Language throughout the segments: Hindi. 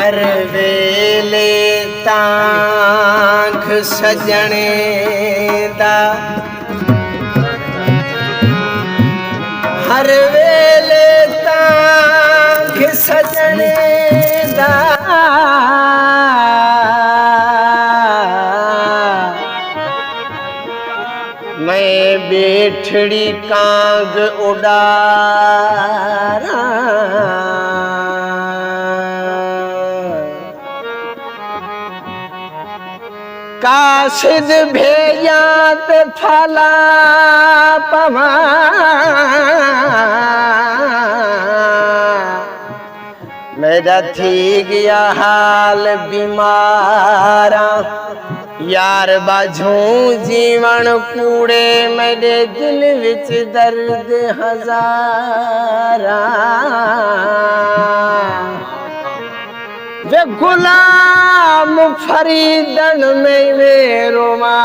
हर वेले तांघ सजने दा, हर वेले तांघ सजने दा, मैं बेठड़ी कांग उड़ारा, काशिद भेजात फला पवा, मेरा थी गया हाल बीमारा, यार बाझू जीवन कूड़े मेरे दिल विच दर्द हजारा, वे गुलाम फरीदन में वे रोमा,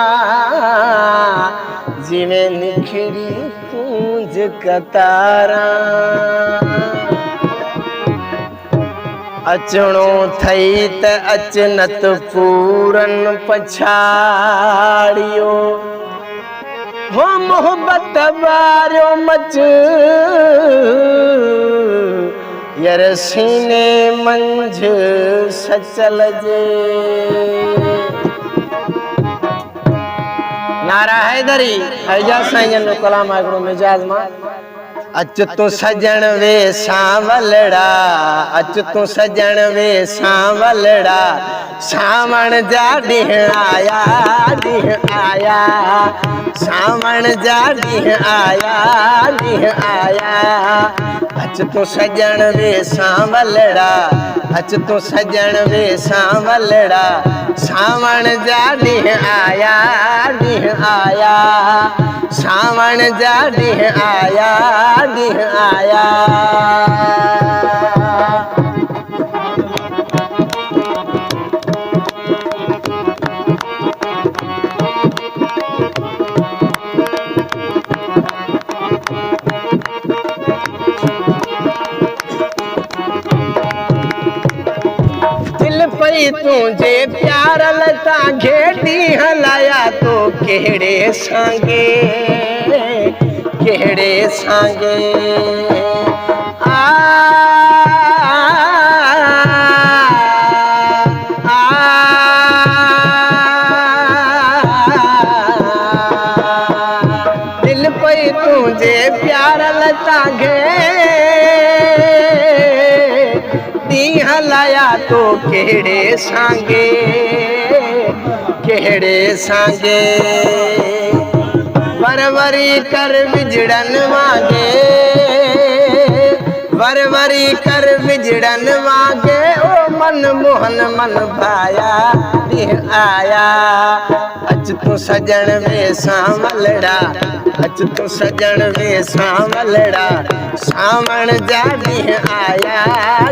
जिन्हें निखरी पूंज कतारा, अचणो थई त अचनत पूरन पछाड़ियो, वो मोहब्बत बारो मच यर सीने मंझ सचल जे। नारा हैदरी ऐजा साईं नो कलाम आगड़ो मिजाज मां, अच तू सजन वे सांवलड़ा, अच तू सजन वे सांवलड़ा, सावण जा ॾींह आया, ॾींह आया, सावण जा ॾींह आया, ॾींह आया, अच तू सजन वे सांवलड़ा, अच तू सजन वे सांवलड़ा, सावण जा ॾींह आया, ॾींह आया, सावण जा ॾींह आया, ॾींह आया। दिल पई तुझे प्यार लता घेटी हलाया तो केड़े सांगे, केड़े सांगे, आ दिल पई तुझे प्यार लता घेटी हलाया तो केड़े सांगे, केड़े सांगे, वरवरी कर विजड़न वागे, वरवरी कर विजड़न वागे, ओ मन मोहन मन भाया, ॾींह आया, अच तू सजन वे सांवलड़ा, अच तू सजन वे सांवलड़ा, सावण जा ॾींह आया,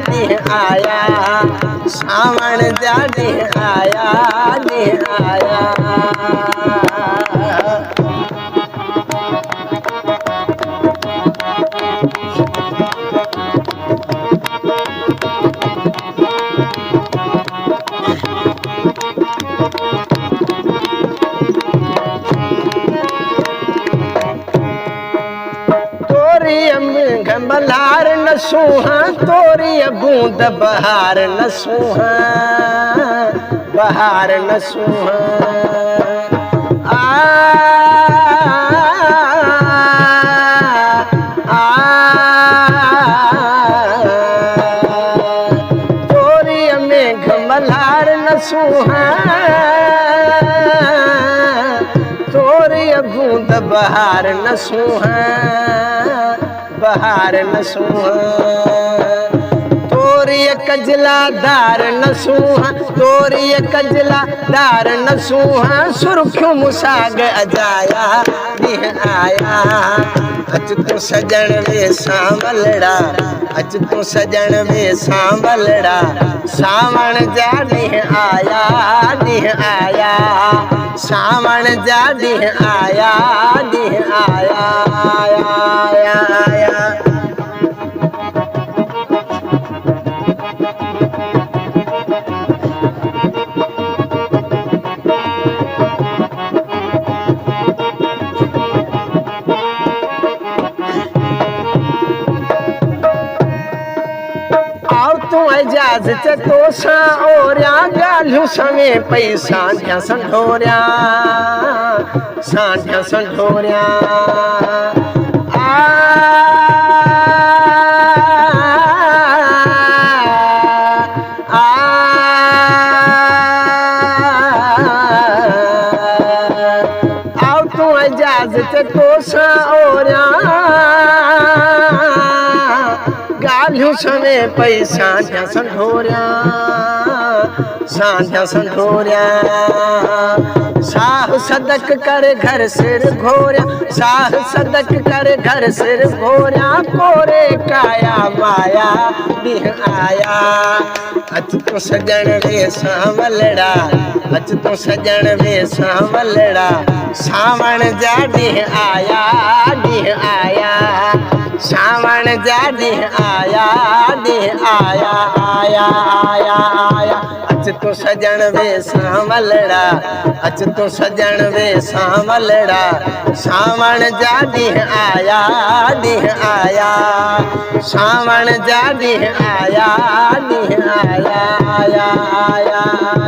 ॾींह आया, सावण जा ॾींह आया, ॾींह आया। मल्हार न सुहा तोरी बूंद बहार न सुहा, बहार न सुहा, आ तोरी मेघ मल्हार न सुहा, तोरी बूंद बहार न सुहा, बहार न सुहा, तोरी कजला दार न सुहा, तोरी कजला दार न सुहा, सुर्खियों मुसाग अजाया, ॾींह आया, अच तू सजन वे सांवलड़ा, अच तू सजन वे सांवलड़ा, सावण जा ॾींह आया, ॾींह आया, सावण जा ॾींह आया, ॾींह आया, आया, आया, आया। तू इजाज़त तो सा ओरिया गालियूं समें पई सांढिया संढोरिया सांढिया संढोरिया आओ तू इजाज़त तो सा ओरिया गालियूं समें पई सांढिया संढोरिया सांढिया संढोरिया साह सदक करे घर सिर घोरिया साह सदक करे घर सिर घोरिया कोरे काया माया बिह आया अच तो सजन वे सांवलड़ा अच तो सजन वे सांवलड़ा सावण जा डीह आया सावण जा डीह आया आया आया आया अच तो सजन वे सांवलड़ा अच तो सजन वे सांवलड़ा सावण जा डीह आया सावण जा डीह आया आया आया